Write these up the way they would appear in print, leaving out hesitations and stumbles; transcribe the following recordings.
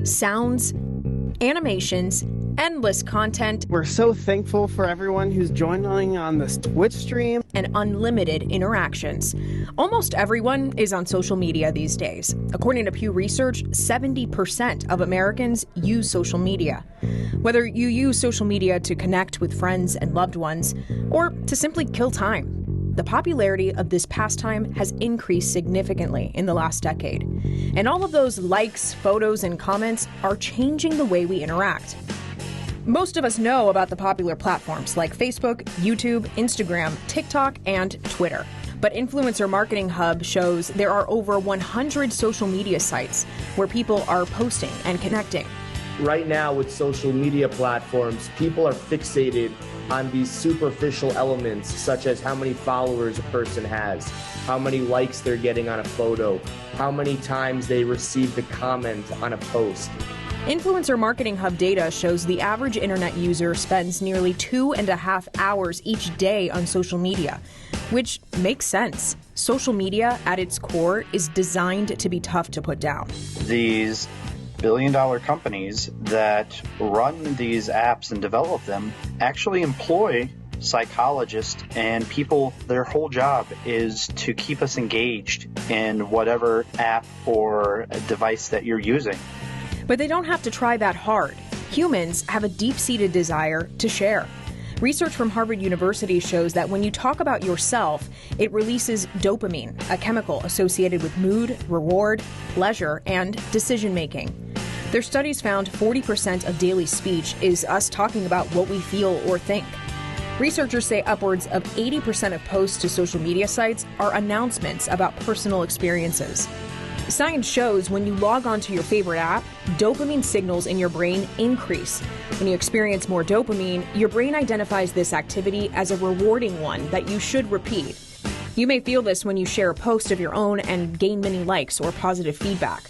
sounds, animations, endless content. We're so thankful for everyone who's joining on this Twitch stream. And unlimited interactions. Almost everyone is on social media these days. According to Pew Research, 70% of Americans use social media. Whether you use social media to connect with friends and loved ones, or to simply kill time, the popularity of this pastime has increased significantly in the last decade. And all of those likes, photos, and comments are changing the way we interact. Most of us know about the popular platforms like Facebook, YouTube, Instagram, TikTok, and Twitter. But Influencer Marketing Hub shows there are over 100 social media sites where people are posting and connecting. Right now with social media platforms, people are fixated on these superficial elements, such as how many followers a person has, how many likes they're getting on a photo, how many times they received a comment on a post. Influencer Marketing Hub data shows the average internet user spends nearly 2.5 hours each day on social media, which makes sense. Social media, at its core, is designed to be tough to put down. These billion-dollar companies that run these apps and develop them actually employ psychologists and people. Their whole job is to keep us engaged in whatever app or device that you're using. But they don't have to try that hard. Humans have a deep-seated desire to share. Research from Harvard University shows that when you talk about yourself, it releases dopamine, a chemical associated with mood, reward, pleasure, and decision-making. Their studies found 40% of daily speech is us talking about what we feel or think. Researchers say upwards of 80% of posts to social media sites are announcements about personal experiences. Science shows when you log on to your favorite app, dopamine signals in your brain increase. When you experience more dopamine, your brain identifies this activity as a rewarding one that you should repeat. You may feel this when you share a post of your own and gain many likes or positive feedback.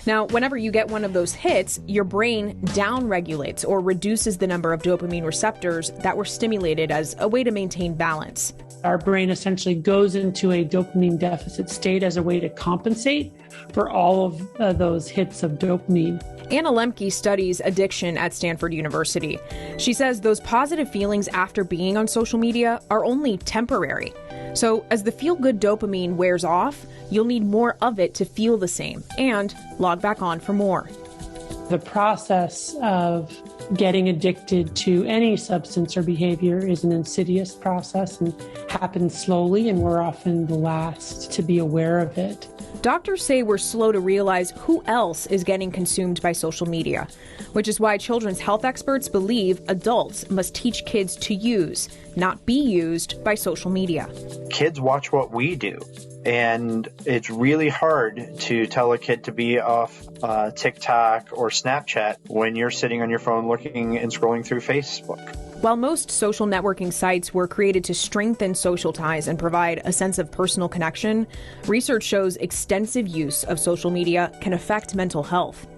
Now, whenever you get one of those hits, your brain downregulates or reduces the number of dopamine receptors that were stimulated as a way to maintain balance. Our brain essentially goes into a dopamine deficit state as a way to compensate for all of those hits of dopamine. Anna Lemke studies addiction at Stanford University. She says those positive feelings after being on social media are only temporary. So as the feel-good dopamine wears off, you'll need more of it to feel the same and log back on for more. The process of getting addicted to any substance or behavior is an insidious process and happens slowly, and we're often the last to be aware of it. Doctors say we're slow to realize who else is getting consumed by social media, which is why children's health experts believe adults must teach kids to use, not be used by social media. Kids watch what we do, and it's really hard to tell a kid to be off TikTok or Snapchat when you're sitting on your phone looking and scrolling through Facebook. While most social networking sites were created to strengthen social ties and provide a sense of personal connection, research shows extensive use of social media can affect mental health.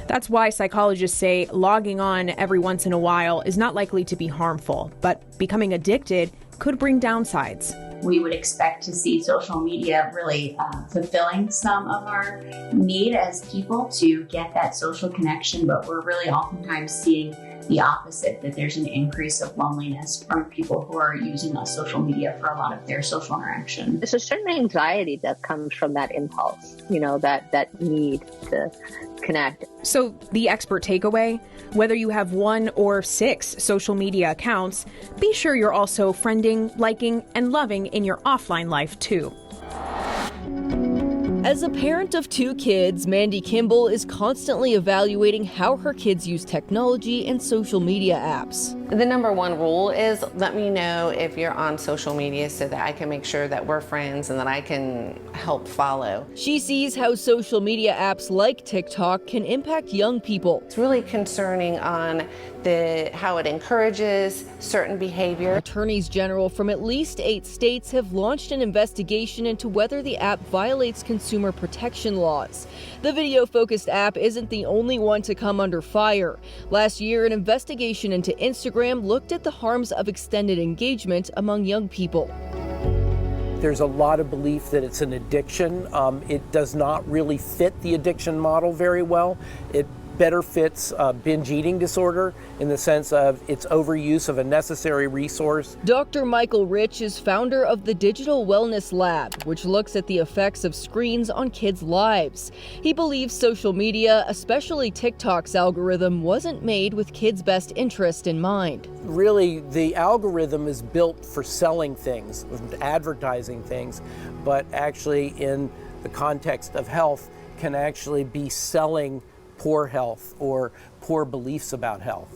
That's why psychologists say logging on every once in a while is not likely to be harmful, but becoming addicted could bring downsides. We would expect to see social media really fulfilling some of our need as people to get that social connection, but we're really oftentimes seeing the opposite, that there's an increase of loneliness from people who are using social media for a lot of their social interaction. There's a certain anxiety that comes from that impulse, that need to connect. So the expert takeaway, whether you have 1 or 6 social media accounts, be sure you're also friending, liking, and loving in your offline life too. As a parent of 2 kids, Mandy Kimball is constantly evaluating how her kids use technology and social media apps. The number one rule is let me know if you're on social media so that I can make sure that we're friends and that I can help follow. She sees how social media apps like TikTok can impact young people. It's really concerning on how it encourages certain behavior. Attorneys general from at least 8 states have launched an investigation into whether the app violates consumer protection laws. The video-focused app isn't the only one to come under fire. Last year, an investigation into Instagram looked at the harms of extended engagement among young people. There's a lot of belief that it's an addiction. It does not really fit the addiction model very well. It better fits binge eating disorder in the sense of its overuse of a necessary resource. Dr. Michael Rich is founder of the Digital Wellness Lab, which looks at the effects of screens on kids' lives. He believes social media, especially TikTok's algorithm, wasn't made with kids' best interest in mind. Really, the algorithm is built for selling things, advertising things, but actually in the context of health can actually be selling poor health or poor beliefs about health.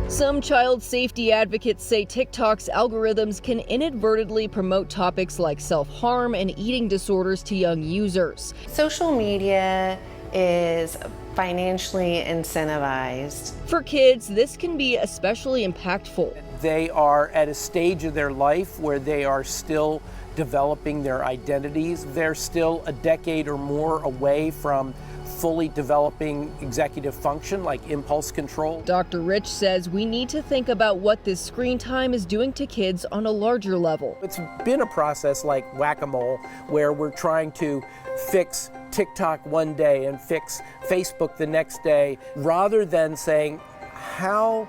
Some child safety advocates say TikTok's algorithms can inadvertently promote topics like self-harm and eating disorders to young users. Social media is financially incentivized. For kids, this can be especially impactful. They are at a stage of their life where they are still developing their identities. They're still a decade or more away from fully developing executive function like impulse control. Dr. Rich says we need to think about what this screen time is doing to kids on a larger level. It's been a process like whack-a-mole where we're trying to fix TikTok one day and fix Facebook the next day, rather than saying, how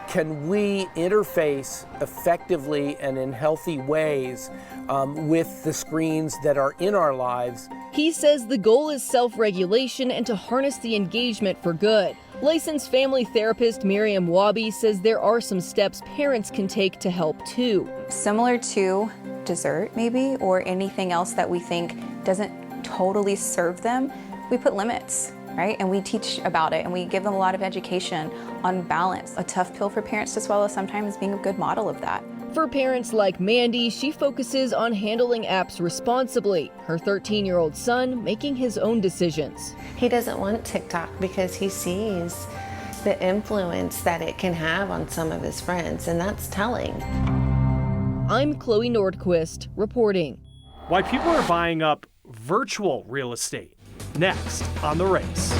can we interface effectively and in healthy ways with the screens that are in our lives? He says the goal is self-regulation and to harness the engagement for good. Licensed family therapist Miriam Wabi says there are some steps parents can take to help too. Similar to dessert maybe, or anything else that we think doesn't totally serve them, we put limits. Right? And we teach about it and we give them a lot of education on balance. A tough pill for parents to swallow sometimes being a good model of that. For parents like Mandy, she focuses on handling apps responsibly, her 13-year-old son making his own decisions. He doesn't want TikTok because he sees the influence that it can have on some of his friends, and that's telling. I'm Chloe Nordquist reporting. Why people are buying up virtual real estate. Next on The Race.